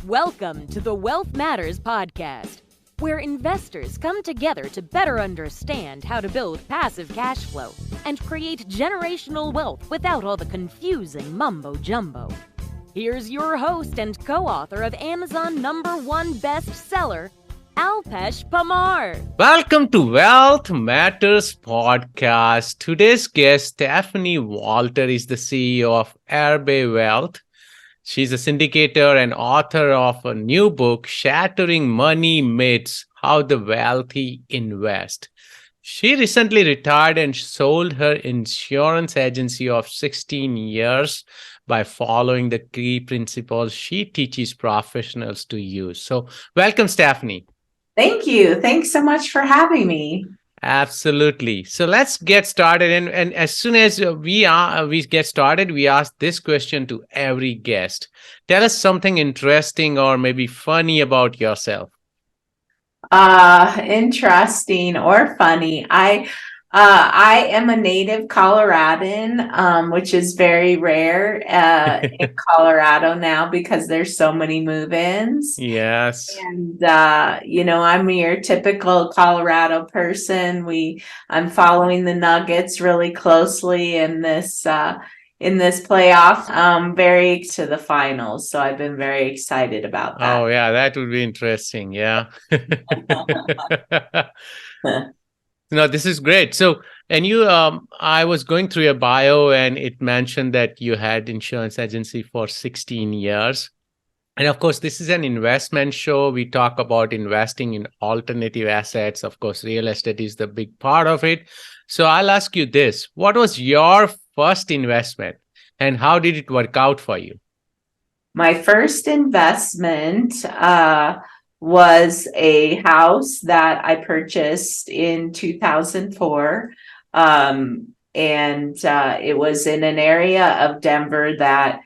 Welcome to the Wealth Matters podcast, where investors come together to better understand how to build passive cash flow and create generational wealth without all the confusing mumbo-jumbo. Here's your host and co-author of Amazon #1 bestseller, Alpesh Pamar. Welcome to Wealth Matters podcast. Today's guest, Stephanie Walter, is the CEO of Erbe Wealth. She's a syndicator and author of a new book, Shattering Money Myths, How the Wealthy Invest. She recently retired and sold her insurance agency of 16 years by following the key principles she teaches professionals to use. So welcome, Stephanie. Thank you. Thanks so much for having me. Absolutely. So let's get started. And as soon as we get started, we ask this question to every guest. Tell us something interesting or maybe funny about yourself. Interesting or funny. I am a native Coloradan, which is very rare in Colorado now because there's so many move-ins. Yes. And I'm your typical Colorado person. I'm following the Nuggets really closely in this playoff. Very to the finals, so I've been very excited about that. Oh yeah, that would be interesting. Yeah. No, this is great. So, and you, I was going through your bio and it mentioned that you had insurance agency for 16 years. And of course, this is an investment show. We talk about investing in alternative assets. Of course, real estate is the big part of it. So I'll ask you this. What was your first investment and how did it work out for you? My first investment, was a house that I purchased in 2004. And it was in an area of Denver that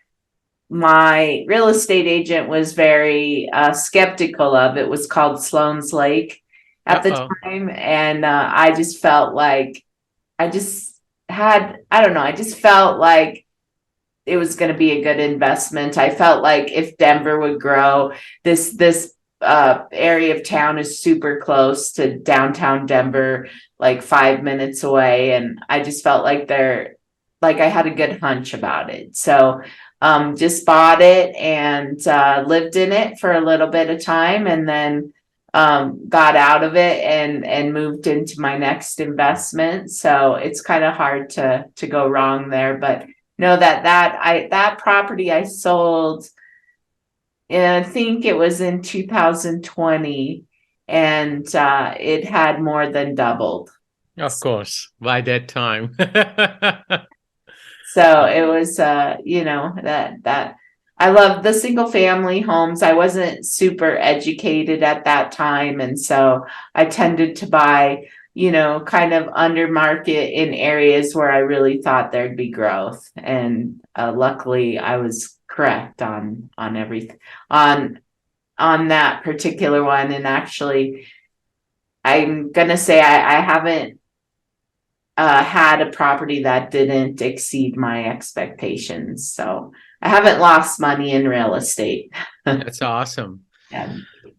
my real estate agent was very skeptical of. It was called Sloan's Lake at the time. And I just felt like I just felt like it was going to be a good investment. I felt like if Denver would grow, this area of town is super close to downtown Denver, like 5 minutes away. And I just felt like I had a good hunch about it. So just bought it and lived in it for a little bit of time and then got out of it and moved into my next investment. So it's kind of hard to go wrong there. But know that property I sold, and I think it was in 2020, and it had more than doubled. Of course, by that time. So it was, that I love the single family homes. I wasn't super educated at that time. And so I tended to buy, kind of under market in areas where I really thought there'd be growth. And luckily I was correct on everything on that particular one. And actually I'm gonna say I haven't had a property that didn't exceed my expectations, so I haven't lost money in real estate. That's awesome. Yeah.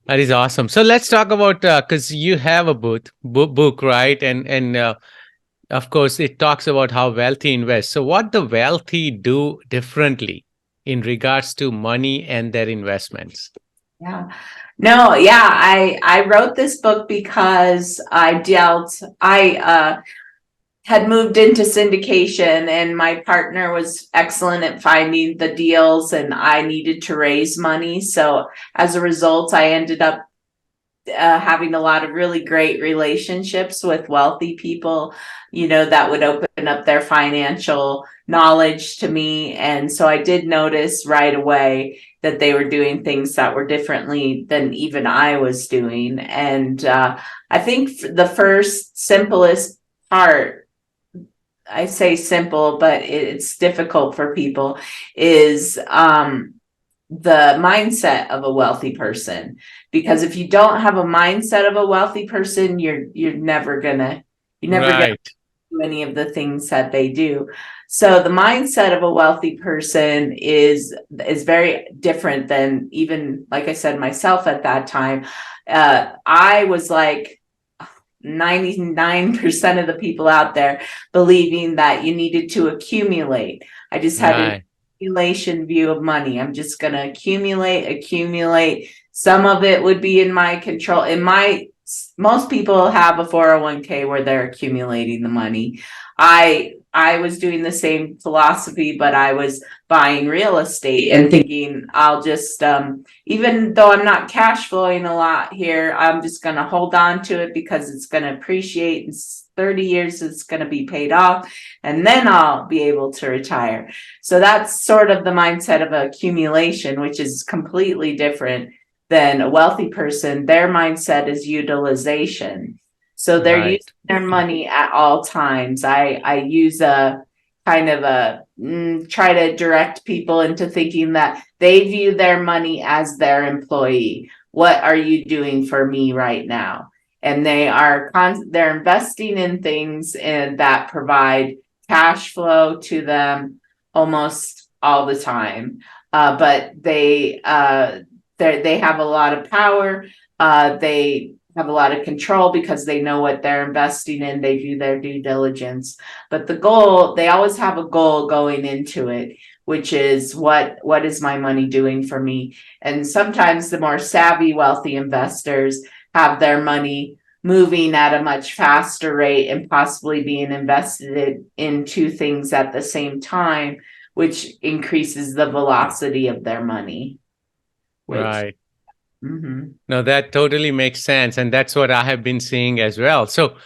That is awesome. So let's talk about because you have a book, right? And of course it talks about how wealthy invest. So what the wealthy do differently in regards to money and their investments? Yeah. No, yeah, I wrote this book because I had moved into syndication and my partner was excellent at finding the deals and I needed to raise money. So as a result, I ended up having a lot of really great relationships with wealthy people, that would open up their financial knowledge to me. And so I did notice right away that they were doing things that were differently than even I was doing. And I think the first simplest part, I say simple, but it's difficult for people, is the mindset of a wealthy person. Because if you don't have a mindset of a wealthy person, you're never gonna do any of the things that they do. So the mindset of a wealthy person is very different than even, like I said, myself at that time. I was like 99% of the people out there believing that you needed to accumulate. I just had an accumulation view of money. I'm just going to accumulate. Some of it would be in my control. Most people have a 401k where they're accumulating the money. I was doing the same philosophy, but I was buying real estate and thinking I'll just, even though I'm not cash flowing a lot here, I'm just going to hold on to it because it's going to appreciate. In 30 years, it's going to be paid off, and then I'll be able to retire. So that's sort of the mindset of accumulation, which is completely different than a wealthy person. Their mindset is utilization. So they're using their money at all times. I use a kind of try to direct people into thinking that they view their money as their employee. What are you doing for me right now? And they're investing in things that provide cash flow to them almost all the time. But they have a lot of power. They have a lot of control because they know what they're investing in. They do their due diligence. But the goal, they always have a goal going into it, which is what is my money doing for me? And sometimes the more savvy, wealthy investors have their money moving at a much faster rate and possibly being invested in two things at the same time, which increases the velocity of their money. Right. No, that totally makes sense. And that's what I have been seeing as well. So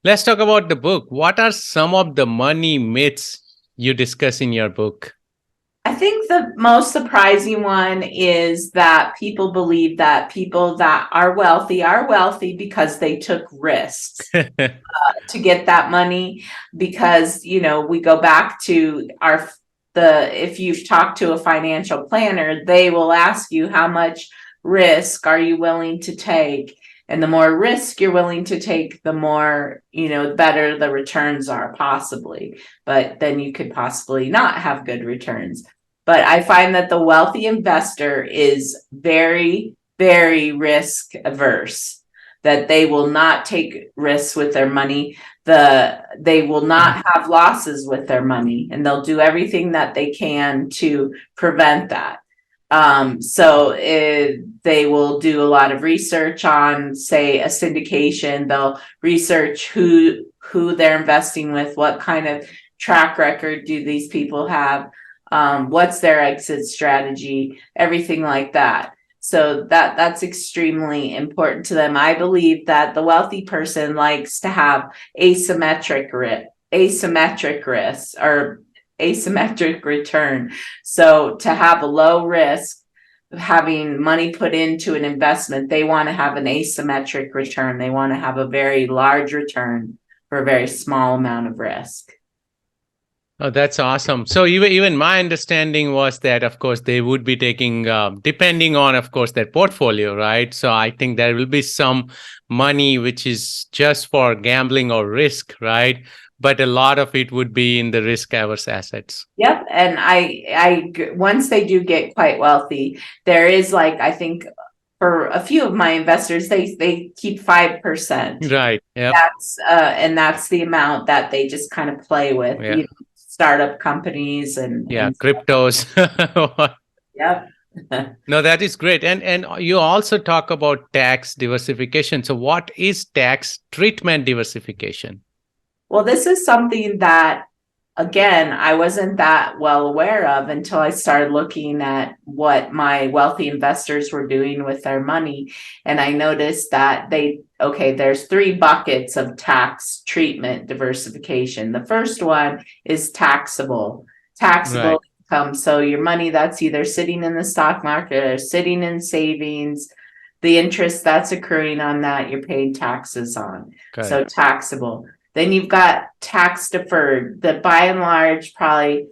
let's talk about the book. What are some of the money myths you discuss in your book? I think the most surprising one is that people believe that people that are wealthy because they took risks to get that money. Because, we go back to if you've talked to a financial planner, they will ask you how much risk are you willing to take, and the more risk you're willing to take, the more better the returns are, possibly, but then you could possibly not have good returns. But I find that the wealthy investor is very, very risk averse, that they will not take risks with their money. They will not have losses with their money, and they'll do everything that they can to prevent that. So they will do a lot of research on, say, a syndication. They'll research who they're investing with, what kind of track record do these people have, what's their exit strategy, everything like that. So that's extremely important to them. I believe that the wealthy person likes to have asymmetric risk or asymmetric return. So to have a low risk, having money put into an investment, they want to have an asymmetric return. They want to have a very large return for a very small amount of risk. Oh, that's awesome. So even my understanding was that, of course, they would be taking, depending on, of course, their portfolio, right? So I think there will be some money which is just for gambling or risk, right? But a lot of it would be in the risk-averse assets. Yep. And I once they do get quite wealthy, there is, like, I think for a few of my investors, they keep 5%. Right. Yeah. That's the amount that they just kind of play with. Yeah. Startup companies and cryptos. Yep. No, that is great. And you also talk about tax diversification. So what is tax treatment diversification? Well, this is something that, again, I wasn't that well aware of until I started looking at what my wealthy investors were doing with their money. And I noticed that there's 3 buckets of tax treatment diversification. The first one is taxable income. So your money that's either sitting in the stock market or sitting in savings, the interest that's accruing on that, you're paying taxes on. So taxable. Then you've got tax deferred, that by and large, probably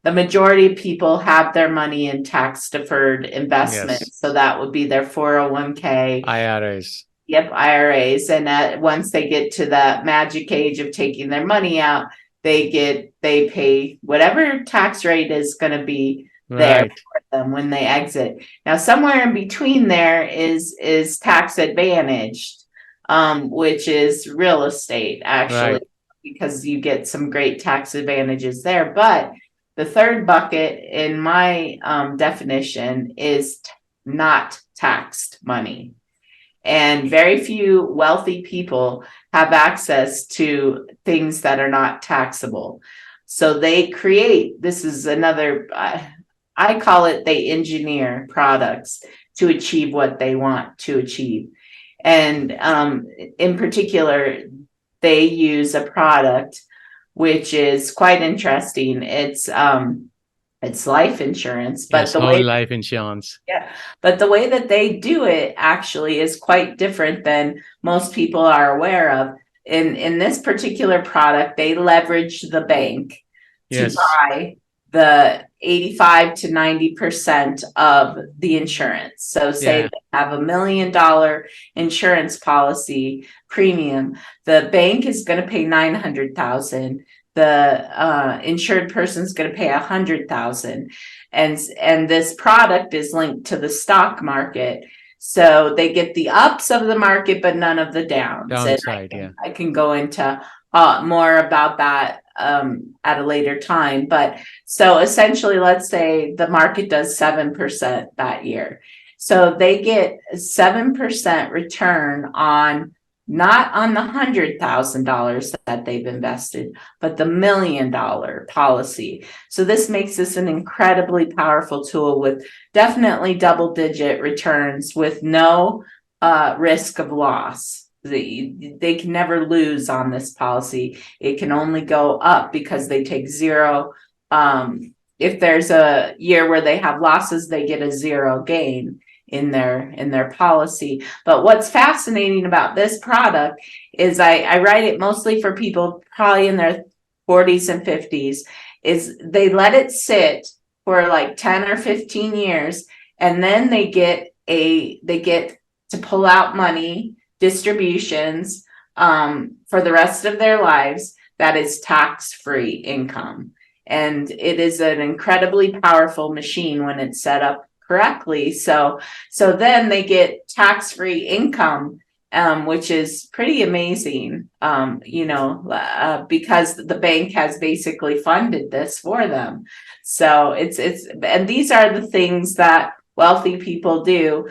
the majority of people have their money in tax deferred investments. Yes. So that would be their 401k. IRAs. Yep, IRAs. And once they get to that magic age of taking their money out, they pay whatever tax rate is going to be there Right. for them when they exit. Now, somewhere in between there is tax advantaged, which is real estate, actually, Right. because you get some great tax advantages there. But the third bucket in my definition is not taxed money. And very few wealthy people have access to things that are not taxable. So they create, this is another, I call it, they engineer products to achieve what they want to achieve. And in particular, they use a product which is quite interesting. It's life insurance, but Yes, the whole way life insurance. but the way that they do it actually is quite different than most people are aware of. In this particular product, they leverage the bank to Yes. buy the 85 to 90% of the insurance. So say Yeah. they have $1 million insurance policy premium, the bank is going to pay 900,000. The insured person is going to pay 100,000. And this product is linked to the stock market. So they get the ups of the market, but none of the downs. Downside. Yeah. I can go into more about that at a later time. But so essentially, let's say the market does 7% that year. So they get 7% return on, not on the $100,000 that they've invested, but the $1 million policy. So this makes this an incredibly powerful tool with definitely double-digit returns with no risk of loss. They can never lose on this policy. It can only go up because they take zero. If there's a year where they have losses, they get a zero gain in their policy. But what's fascinating about this product is I write it mostly for people probably in their 40s and 50s, is they let it sit for like 10 or 15 years, and then they get to pull out money distributions for the rest of their lives that is tax-free income. And it is an incredibly powerful machine when it's set up correctly. So then they get tax-free income, which is pretty amazing, because the bank has basically funded this for them. So and these are the things that wealthy people do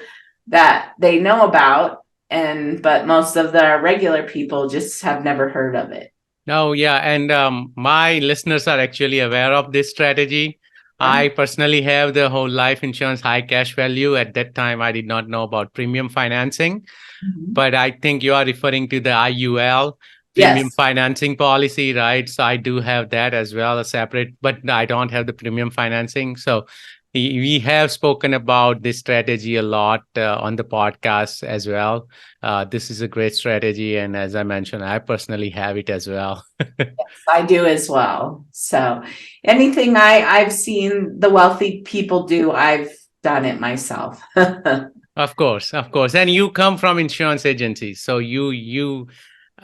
that they know about, but most of the regular people just have never heard of it. No, yeah. And my listeners are actually aware of this strategy. I personally have the whole life insurance high cash value. At that time, I did not know about premium financing, but I think you are referring to the IUL premium Yes. financing policy, right? So I do have that as well, a separate, but I don't have the premium financing. So we have spoken about this strategy a lot on the podcast as well. This is a great strategy. And as I mentioned, I personally have it as well. Yes, I do as well. So anything I've seen the wealthy people do, I've done it myself. Of course. And you come from insurance agencies, so you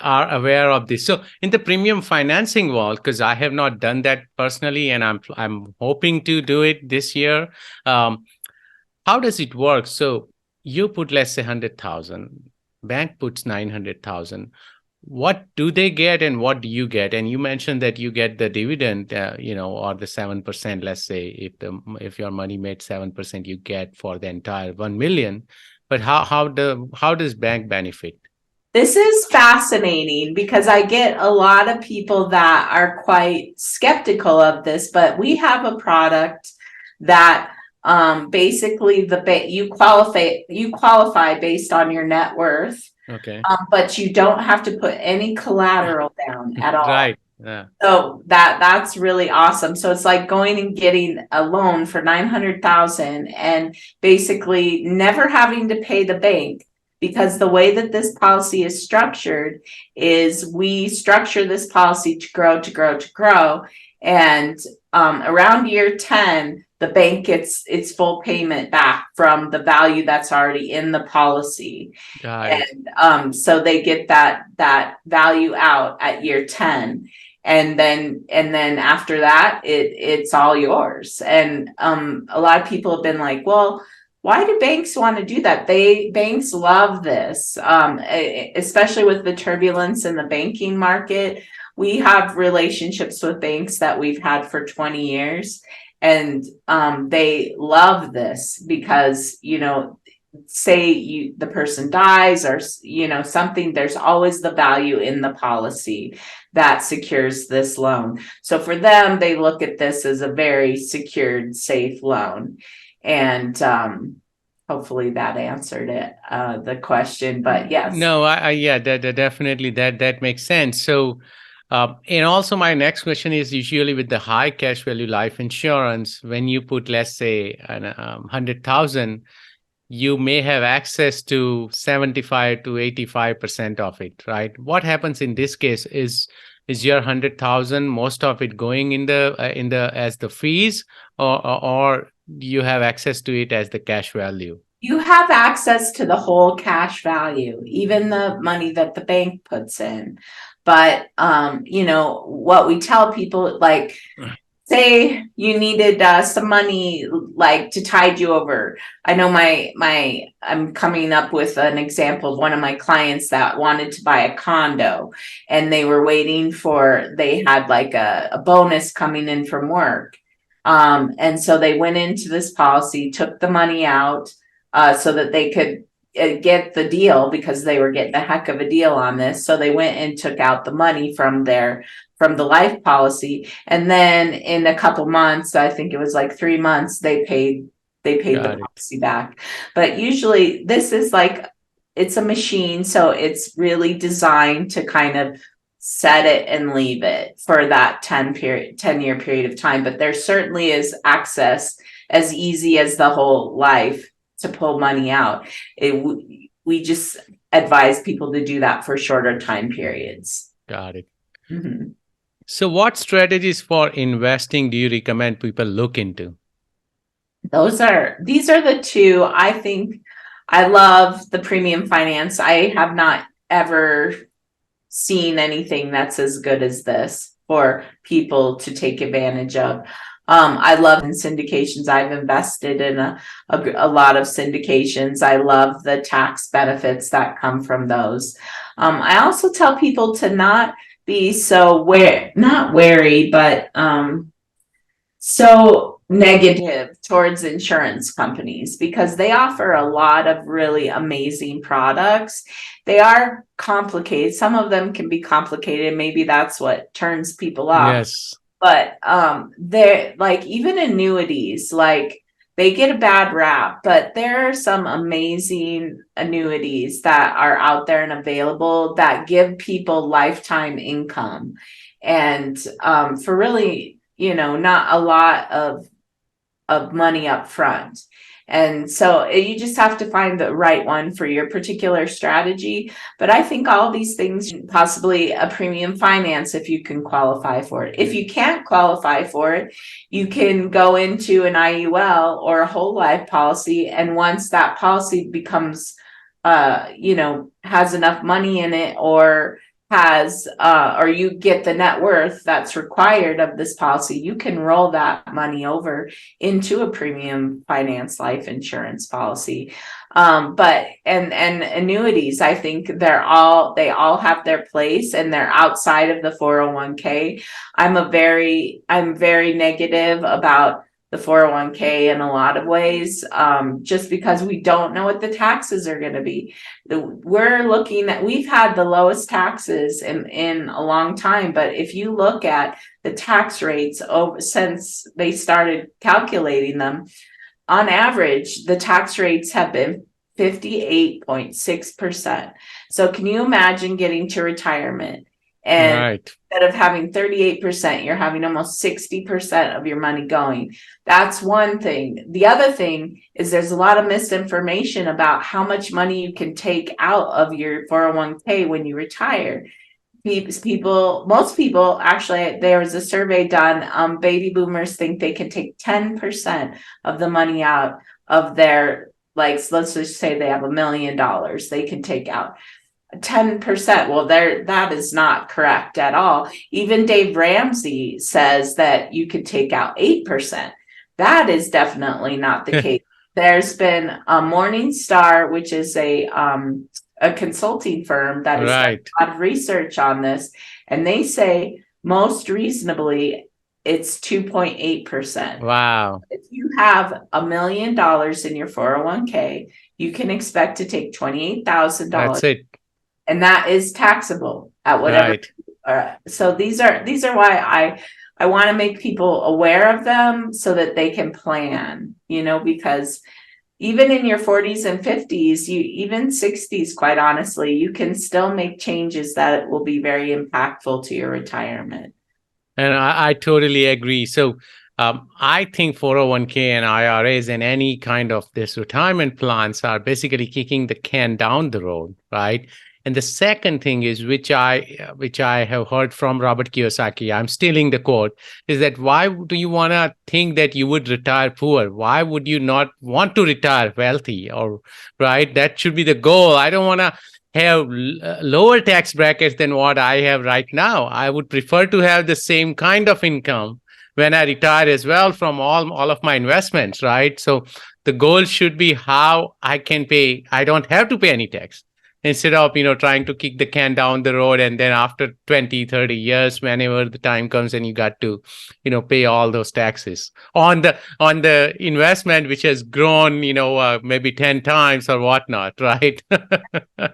are aware of this. So in the premium financing world, because I have not done that personally, and I'm hoping to do it this year. How does it work? So you put, let's say, 100,000, bank puts 900,000. What do they get and what do you get? And you mentioned that you get the dividend, or the 7%. Let's say if your money made 7%, you get for the entire 1 million. But how does bank benefit? This is fascinating because I get a lot of people that are quite skeptical of this, but we have a product that basically you qualify based on your net worth. Okay. But you don't have to put any collateral down at all. Right. Yeah. So that's really awesome. So it's like going and getting a loan for 900,000 and basically never having to pay the bank, because the way that this policy is structured is we structure this policy to grow. And around year 10, the bank gets its full payment back from the value that's already in the policy. Got it. And so they get that value out at year 10. And then after that, it's all yours. And a lot of people have been like, well, why do banks want to do that? Banks love this, especially with the turbulence in the banking market. We have relationships with banks that we've had for 20 years, and they love this because, say the person dies or, something, there's always the value in the policy that secures this loan. So for them, they look at this as a very secured, safe loan. And hopefully that answered the question, but yes. No, yeah, that definitely that makes sense. So, and also my next question is usually with the high cash value life insurance, when you put, let's say, 100,000, you may have access to 75 to 85% of it, right? What happens in this case is your 100,000, most of it going in the as the fees, or you have access to it as the cash value? You have access to the whole cash value, even the money that the bank puts in. But what we tell people, like, say you needed some money, like, to tide you over. I know I'm coming up with an example of one of my clients that wanted to buy a condo, and they were they had like a bonus coming in from work. And so they went into this policy, took the money out so that they could get the deal, because they were getting a heck of a deal on this. So they went and took out the money from the life policy. And then in a couple months, I think it was like 3 months, they paid the policy back. But usually this is like, it's a machine. So it's really designed to kind of set it and leave it for that 10-year period of time. But there certainly is access, as easy as the whole life, to pull money out. We just advise people to do that for shorter time periods. Got it. Mm-hmm. So what strategies for investing do you recommend people look into? These are the two. I think I love the premium finance. I have not ever seen anything that's as good as this for people to take advantage of. I love syndications. I've invested in a lot of syndications. I love the tax benefits that come from those. I also tell people to not be not wary, but so negative towards insurance companies, because they offer a lot of really amazing products. They are complicated. Some of them can be complicated. Maybe that's what turns people off. Yes. But they're like, even annuities, like, they get a bad rap, but there are some amazing annuities that are out there and available that give people lifetime income. And for really, not a lot of money up front. And so you just have to find the right one for your particular strategy. But I think all these things, possibly a premium finance, if you can qualify for it. If you can't qualify for it, you can go into an IUL or a whole life policy. And once that policy becomes, has enough money in it, or or you get the net worth that's required of this policy, you can roll that money over into a premium finance life insurance policy. But annuities, I think they all have their place, and they're outside of the 401k. I'm very negative about the 401k in a lot of ways, just because we don't know what the taxes are going to be. We've had the lowest taxes in a long time, but if you look at the tax rates since they started calculating them, on average, the tax rates have been 58.6%. So can you imagine getting to retirement, and instead of having 38%, you're having almost 60% of your money going? That's one thing. The other thing is there's a lot of misinformation about how much money you can take out of your 401k when you retire. Most people, actually, there was a survey done. Baby boomers think they can take 10% of the money out of their, like, let's just say they have $1 million, they can take out 10%. Well, that is not correct at all. Even Dave Ramsey says that you could take out 8%. That is definitely not the case. There's been a Morningstar, which is a consulting firm that has done a lot of research on this, and they say most reasonably it's 2.8%. Wow. If you have $1 million in your 401k, you can expect to take $28,000. That's it. And that is taxable at whatever. So these are why I want to make people aware of them so that they can plan, because even in your 40s and 50s, even 60s, quite honestly, you can still make changes that will be very impactful to your retirement. And I totally agree. So I think 401k and IRAs and any kind of this retirement plans are basically kicking the can down the road, right? And the second thing is, which I have heard from Robert Kiyosaki, I'm stealing the quote, is that why do you want to think that you would retire poor? Why would you not want to retire wealthy? Or, right? That should be the goal. I don't want to have lower tax brackets than what I have right now. I would prefer to have the same kind of income when I retire as well from all of my investments, right? So the goal should be how I can pay. I don't have to pay any tax, instead of trying to kick the can down the road, and then after 20-30 years, whenever the time comes, and you got to pay all those taxes on the investment which has grown maybe 10 times or whatnot, right? Yeah,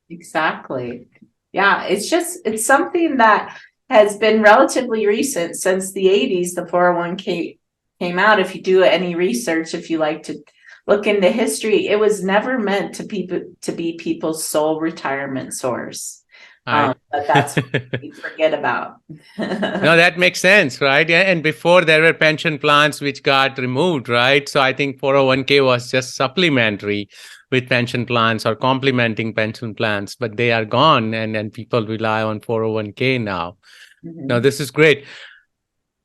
exactly. Yeah, it's something that has been relatively recent. Since the 80s, the 401k came out. If you do any research, if you like to look into history, it was never meant to be people's sole retirement source. But that's what we forget about. No, that makes sense, right? And before, there were pension plans which got removed, right? So I think 401k was just supplementary with pension plans or complementing pension plans, but they are gone, and people rely on 401k now. Now, this is great.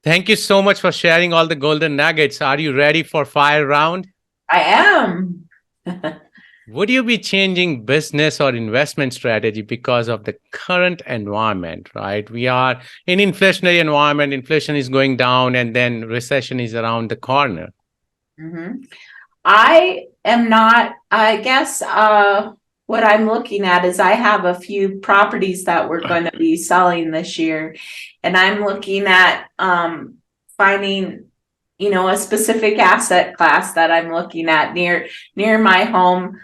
Thank you so much for sharing all the golden nuggets. Are you ready for fire round? I am. Would you be changing business or investment strategy because of the current environment, right? We are in inflationary environment. Inflation is going down, and then recession is around the corner. I am not. I guess what I'm looking at is I have a few properties that we're going to be selling this year, and I'm looking at finding a specific asset class that I'm looking at near my home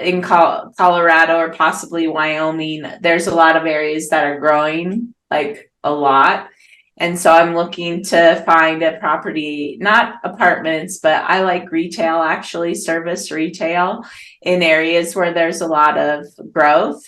in Colorado or possibly Wyoming. There's a lot of areas that are growing, like a lot. And so I'm looking to find a property, not apartments, but I like retail, actually, service retail in areas where there's a lot of growth,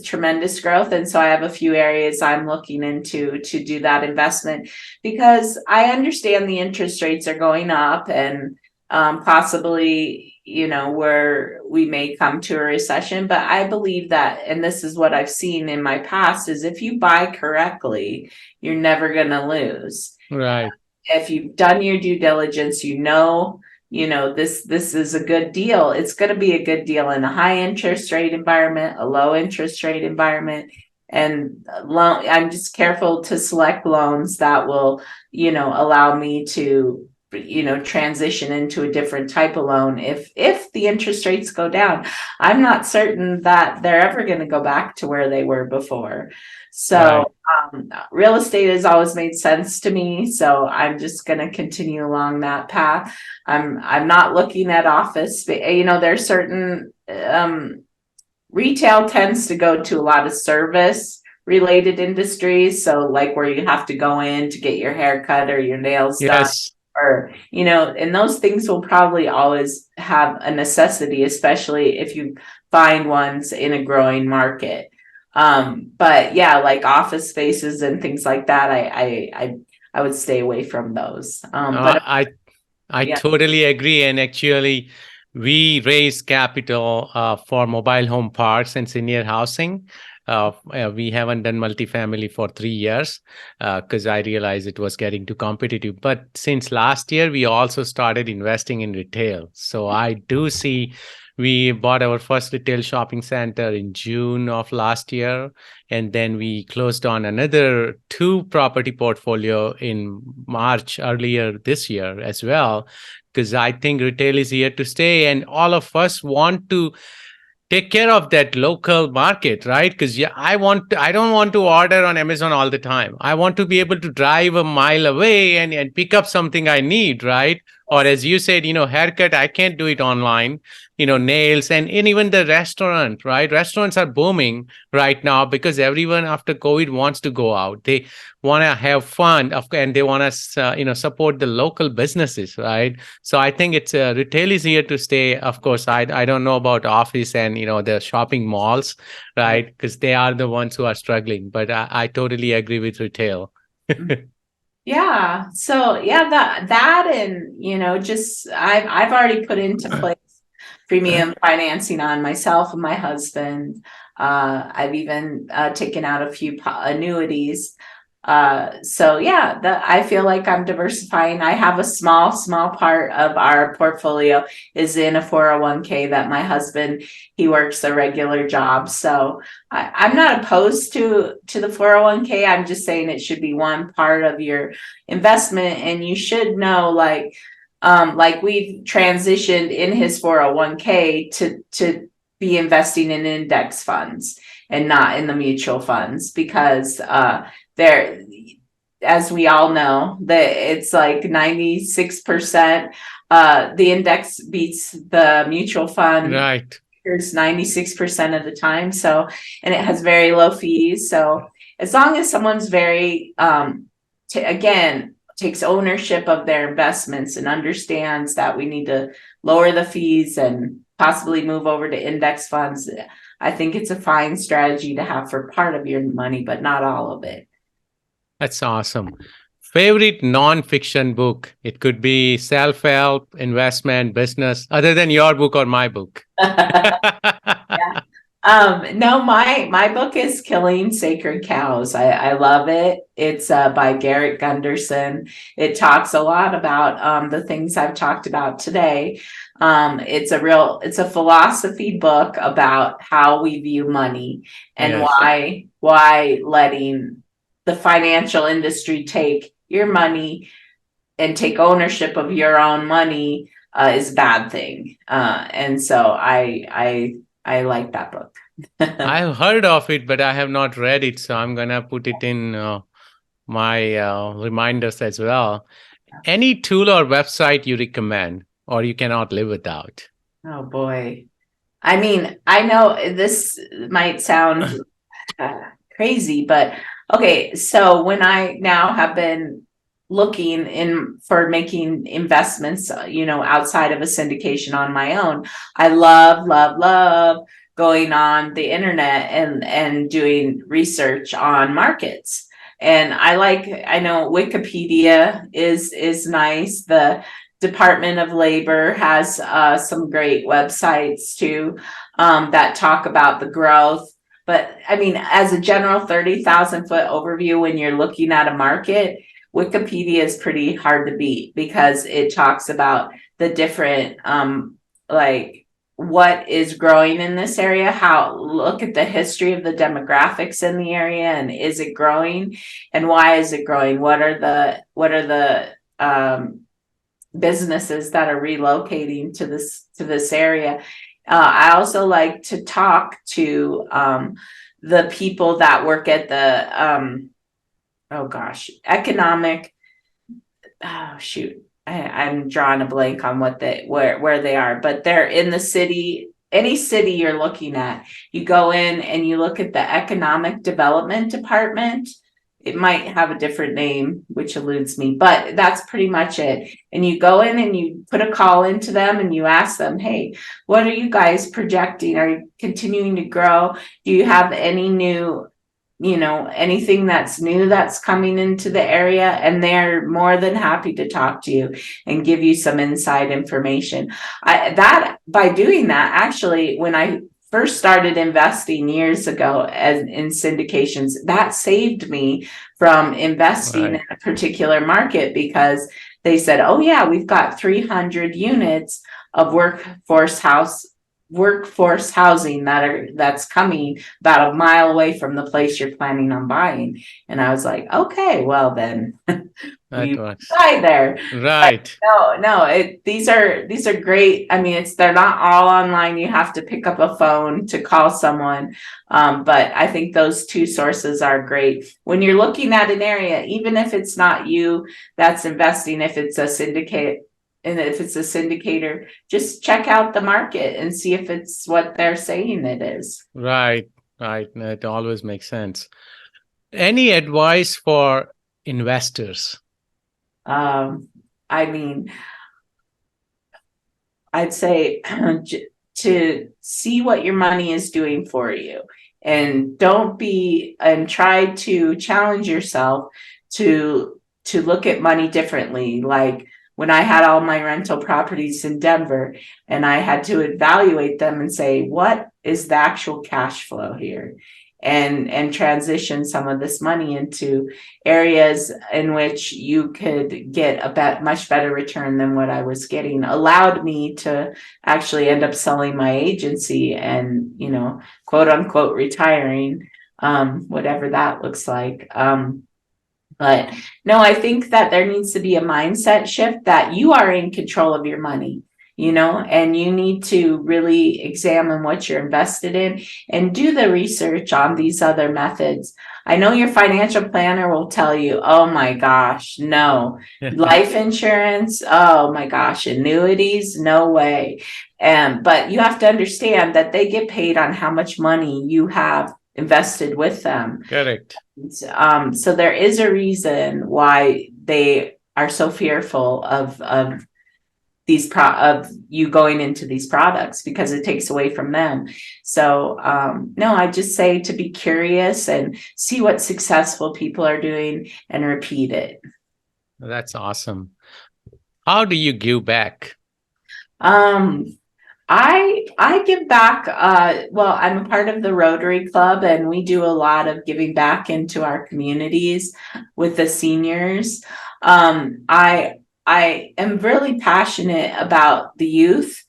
tremendous growth. And so I have a few areas I'm looking into to do that investment, because I understand the interest rates are going up, and possibly where we may come to a recession. But I believe that, and this is what I've seen in my past, is if you buy correctly, you're never going to lose. Right. If you've done your due diligence, this is a good deal. It's going to be a good deal in a high interest rate environment, a low interest rate environment. And I'm just careful to select loans that will, allow me to transition into a different type of loan if the interest rates go down. I'm not certain that they're ever going to go back to where they were before. So real estate has always made sense to me. So I'm just going to continue along that path. I'm not looking at office. There's certain retail tends to go to a lot of service related industries. So like where you have to go in to get your hair cut or your nails done. Or, and those things will probably always have a necessity, especially if you find ones in a growing market. But yeah, like office spaces and things like that, I would stay away from those. But I totally agree. And actually, we raise capital for mobile home parks and senior housing. We haven't done multifamily for 3 years because I realized it was getting too competitive. But since last year, we also started investing in retail. So I do see we bought our first retail shopping center in June of last year, and then we closed on another 2 property portfolio in March earlier this year as well, because I think retail is here to stay, and all of us want to take care of that local market, right? Because yeah, I don't want to order on Amazon all the time. I want to be able to drive a mile away and pick up something I need, right? Or as you said, haircut, I can't do it online, nails, and even the restaurant, right? Restaurants are booming right now because everyone after COVID wants to go out. They want to have fun, and they want to, support the local businesses, right? So I think it's retail is here to stay. Of course, I don't know about office and the shopping malls, right? Because they are the ones who are struggling. But I totally agree with retail. Yeah. So yeah, that and just I've already put into place premium financing on myself and my husband. I've even taken out a few annuities. So yeah, I feel like I'm diversifying. I have a small part of our portfolio is in a 401k that my husband, he works a regular job. So I'm not opposed to the 401k. I'm just saying it should be one part of your investment, and you should know like we've transitioned in his 401k to be investing in index funds and not in the mutual funds, because there, as we all know, that it's like 96%, the index beats the mutual fund. Right. It's 96% of the time. So, and it has very low fees. So as long as someone's very, again, takes ownership of their investments and understands that we need to lower the fees and possibly move over to index funds, I think it's a fine strategy to have for part of your money, but not all of it. That's awesome. Favorite non-fiction book? It could be self-help, investment, business, other than your book or my book. Yeah. No, my book is Killing Sacred Cows. I love it. It's by Garrett Gunderson. It talks a lot about the things I've talked about today. It's a philosophy book about how we view money and Yes. why letting the financial industry take your money and take ownership of your own money is a bad thing. And so I like that book. I've heard of it, but I have not read it. So I'm going to put it in my reminders as well. Any tool or website you recommend or you cannot live without? Oh boy. I mean, I know this might sound crazy, but okay. So when I now have been looking in for making investments, outside of a syndication on my own, I love going on the internet and doing research on markets. And I know Wikipedia is nice. The Department of Labor has some great websites too, that talk about the growth. But I mean, as a general 30,000 foot overview, when you're looking at a market, Wikipedia is pretty hard to beat because it talks about the different, like what is growing in this area, look at the history of the demographics in the area, and is it growing, and why is it growing? What are the businesses that are relocating to this area? I also like to talk to the people that work at the I'm drawing a blank on where they are, but they're in the city. Any city you're looking at, you go in and you look at the economic development department. It might have a different name, which eludes me, but that's pretty much it. And you go in and you put a call into them and you ask them, hey, what are you guys projecting? Are you continuing to grow? Do you have any new, anything that's new that's coming into the area? And they're more than happy to talk to you and give you some inside information. By doing that, actually, when I first started investing years ago in syndications, that saved me from investing in a particular market, because they said, oh yeah, we've got 300 units of workforce housing that's coming about a mile away from the place you're planning on buying. And I was like, okay, well then we buy there. Right. No, these are great. I mean, they're not all online. You have to pick up a phone to call someone. But I think those two sources are great. When you're looking at an area, even if it's not you that's investing, if it's a syndicate, and if it's a syndicator, just check out the market and see if it's what they're saying it is. Right. It always makes sense. Any advice for investors? I mean, I'd say to see what your money is doing for you, and try to challenge yourself to look at money differently. Like when I had all my rental properties in Denver, and I had to evaluate them and say, what is the actual cash flow here? And transition some of this money into areas in which you could get a much better return than what I was getting, allowed me to actually end up selling my agency and, quote unquote, retiring, whatever that looks like. But no, I think that there needs to be a mindset shift that you are in control of your money, and you need to really examine what you're invested in and do the research on these other methods. I know your financial planner will tell you, oh my gosh, no. Life insurance, oh my gosh, annuities, no way. But you have to understand that they get paid on how much money you have invested with them. Correct. So there is a reason why they are so fearful of you going into these products, because it takes away from them. So no, I just say to be curious and see what successful people are doing and repeat it. That's awesome. How do you give back? I give back. Well, I'm a part of the Rotary Club, and we do a lot of giving back into our communities with the seniors. I am really passionate about the youth,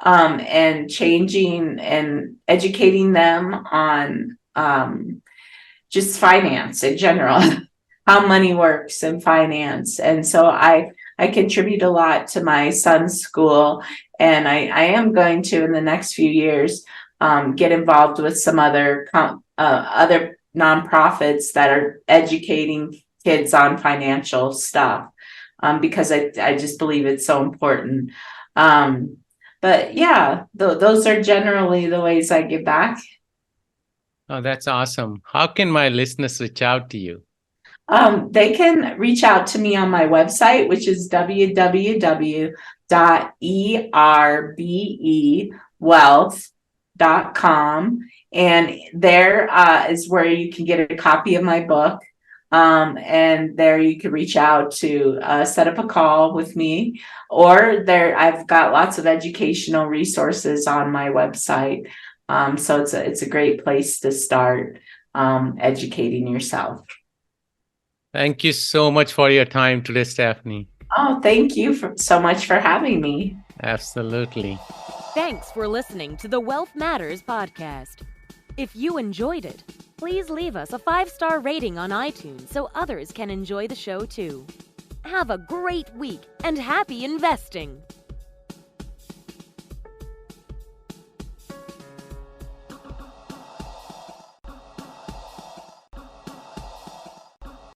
and changing and educating them on just finance in general, how money works in finance. And so I contribute a lot to my son's school, and I am going to, in the next few years, get involved with some other nonprofits that are educating kids on financial stuff, because I just believe it's so important. But yeah, those are generally the ways I give back. Oh, that's awesome. How can my listeners reach out to you? They can reach out to me on my website, which is www.erbewealth.com. And there is where you can get a copy of my book. And there you can reach out to set up a call with me, or I've got lots of educational resources on my website. So it's a great place to start educating yourself. Thank you so much for your time today, Stephanie. Oh, thank you so much for having me. Absolutely. Thanks for listening to the Wealth Matters podcast. If you enjoyed it, please leave us a 5-star rating on iTunes so others can enjoy the show too. Have a great week and happy investing!